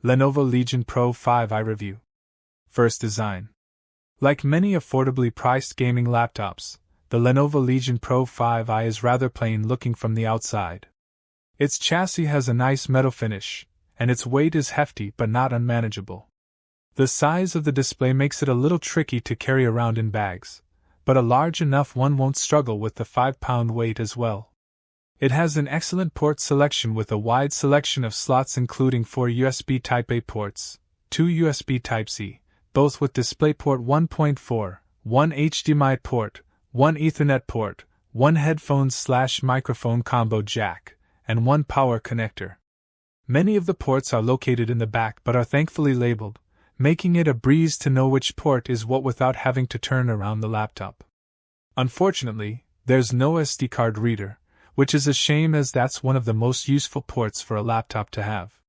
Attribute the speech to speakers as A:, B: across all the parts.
A: Lenovo Legion Pro 5i Review. First design. Like many affordably priced gaming laptops, the Lenovo Legion Pro 5i is rather plain looking from the outside. Its chassis has a nice metal finish, and its weight is hefty but not unmanageable. The size of the display makes it a little tricky to carry around in bags, but a large enough one won't struggle with the 5-pound weight as well. It has an excellent port selection with a wide selection of slots including 4 USB Type-A ports, 2 USB Type-C, both with DisplayPort 1.4, 1 HDMI port, 1 Ethernet port, 1 headphones/microphone combo jack, and 1 power connector. Many of the ports are located in the back but are thankfully labeled, making it a breeze to know which port is what without having to turn around the laptop. Unfortunately, there's no SD card reader, which is a shame as that's one of the most useful ports for a laptop to have.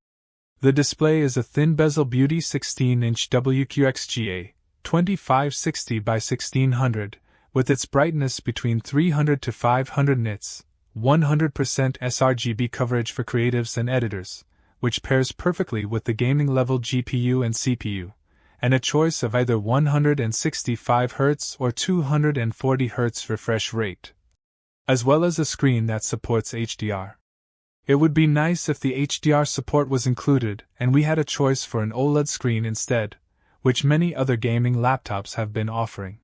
A: The display is a thin bezel beauty 16-inch WQXGA 2560 by 1600, with its brightness between 300 to 500 nits, 100% sRGB coverage for creatives and editors, which pairs perfectly with the gaming-level GPU and CPU, and a choice of either 165 Hz or 240 Hz refresh rate, as well as a screen that supports HDR. It would be nice if the HDR support was included and we had a choice for an OLED screen instead, which many other gaming laptops have been offering.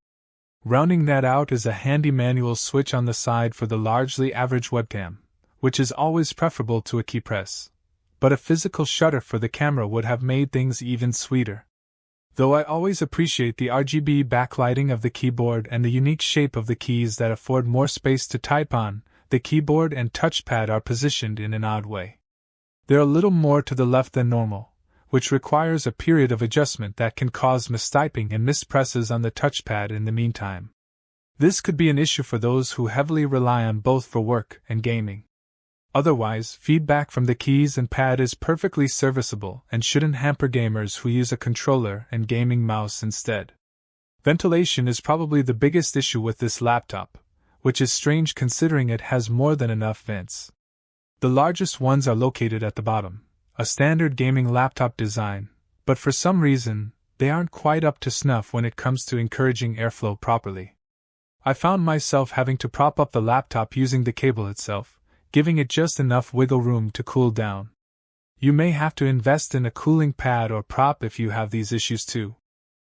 A: Rounding that out is a handy manual switch on the side for the largely average webcam, which is always preferable to a key press, but a physical shutter for the camera would have made things even sweeter. Though I always appreciate the RGB backlighting of the keyboard and the unique shape of the keys that afford more space to type on, the keyboard and touchpad are positioned in an odd way. They're a little more to the left than normal, which requires a period of adjustment that can cause mistyping and mispresses on the touchpad in the meantime. This could be an issue for those who heavily rely on both for work and gaming. Otherwise, feedback from the keys and pad is perfectly serviceable and shouldn't hamper gamers who use a controller and gaming mouse instead. Ventilation is probably the biggest issue with this laptop, which is strange considering it has more than enough vents. The largest ones are located at the bottom, a standard gaming laptop design, but for some reason, they aren't quite up to snuff when it comes to encouraging airflow properly. I found myself having to prop up the laptop using the cable itself, giving it just enough wiggle room to cool down. You may have to invest in a cooling pad or prop if you have these issues too.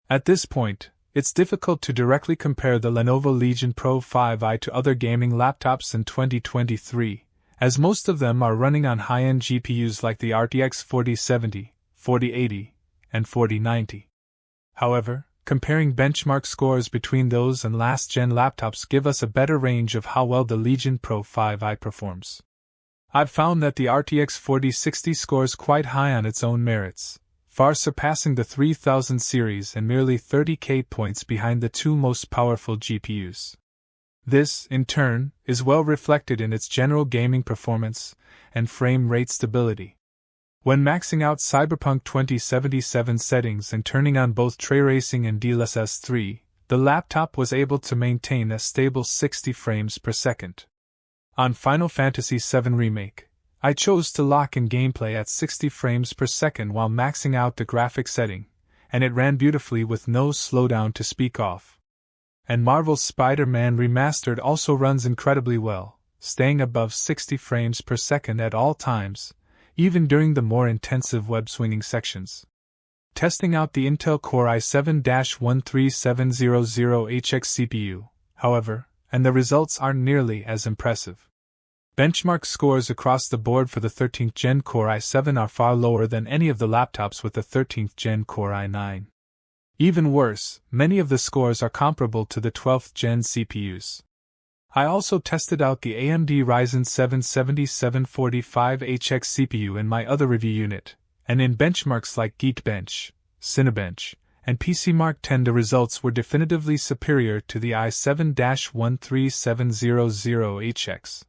A: At this point, it's difficult to directly compare the Lenovo Legion Pro 5i to other gaming laptops in 2023, as most of them are running on high-end GPUs like the RTX 4070, 4080, and 4090. However, comparing benchmark scores between those and last-gen laptops give us a better range of how well the Legion Pro 5i performs. I've found that the RTX 4060 scores quite high on its own merits, far surpassing the 3000 series and merely 30K points behind the two most powerful GPUs. This, in turn, is well reflected in its general gaming performance and frame rate stability. When maxing out Cyberpunk 2077 settings and turning on both Tray Racing and DLSS 3, the laptop was able to maintain a stable 60 frames per second. On Final Fantasy VII Remake, I chose to lock in gameplay at 60 frames per second while maxing out the graphics setting, and it ran beautifully with no slowdown to speak of. And Marvel's Spider-Man Remastered also runs incredibly well, staying above 60 frames per second at all times, even during the more intensive web-swinging sections. Testing out the Intel Core i7-13700HX CPU, however, and the results aren't nearly as impressive. Benchmark scores across the board for the 13th Gen Core i7 are far lower than any of the laptops with the 13th Gen Core i9. Even worse, many of the scores are comparable to the 12th Gen CPUs. I also tested out the AMD Ryzen 7 7745HX CPU in my other review unit, and in benchmarks like Geekbench, Cinebench, and PCMark 10 the results were definitively superior to the i7-13700HX.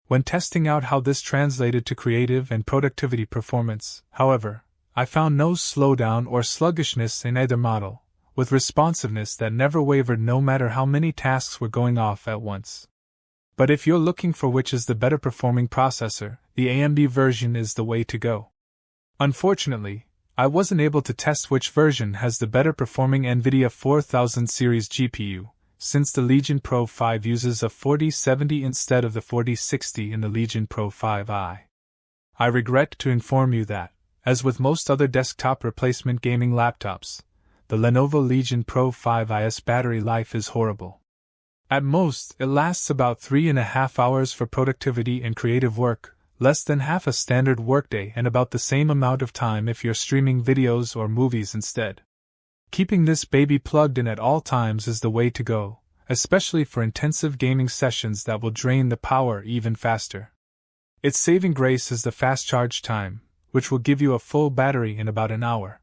A: When testing out how this translated to creative and productivity performance, however, I found no slowdown or sluggishness in either model, with responsiveness that never wavered no matter how many tasks were going off at once. But if you're looking for which is the better performing processor, the AMD version is the way to go. Unfortunately, I wasn't able to test which version has the better performing NVIDIA 4000 series GPU, since the Legion Pro 5 uses a 4070 instead of the 4060 in the Legion Pro 5i. I regret to inform you that, as with most other desktop replacement gaming laptops, the Lenovo Legion Pro 5i's battery life is horrible. At most, it lasts about 3.5 hours for productivity and creative work, less than half a standard workday, and about the same amount of time if you're streaming videos or movies instead. Keeping this baby plugged in at all times is the way to go, especially for intensive gaming sessions that will drain the power even faster. Its saving grace is the fast charge time, which will give you a full battery in about an hour.